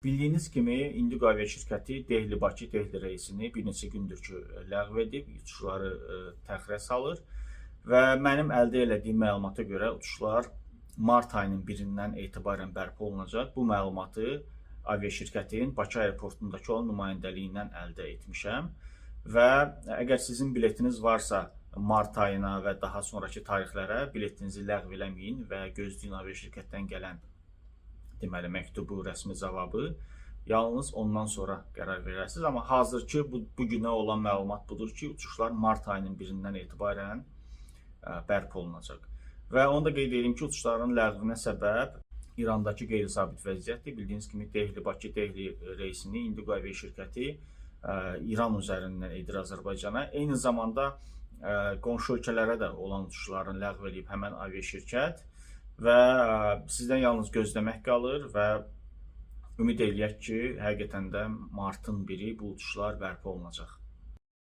Bildiyiniz kimi Indigo Avia şirkəti Dehli-Bakı Dehli reysini bir neçə gündür ki ləğv edib, uçuşları təxirə salır və mənim əldə etdiyim məlumata görə uçuşlar mart ayının 1-dən etibarən bərpa olunacaq. Bu məlumatı avia şirkətin Bakı aeroportundakı olan nümayəndəliyindən əldə etmişəm və əgər sizin biletiniz varsa mart ayına və daha sonraki tarixlərə biletinizi ləğv eləməyin və gözləyin avia şirkətdən gələn deməli məktubu, rəsmi cavabı yalnız ondan sonra qərar verərsiniz. Amma hazırki bu günə olan məlumat budur ki, uçuşlar mart ayının 1-dən etibarən bərpa olunacaq. Və onu da qeyd edeyim ki, uçuşların ləğvinə səbəb İrandakı qeyri-sabit vəziyyətdir. Bildiyiniz kimi Dehli-Bakı Dehli reysini Indigo Avia şirkəti İran üzərindən edir Azərbaycana. Eyni zamanda qonşu ölkələrə də olan uçuşların ləğv edib həmən avia şirkət və sizdən yalnız gözləmək qalır və ümid eləyək ki, həqiqətən də martın 1-i bu uçuşlar bərpa olunacaq.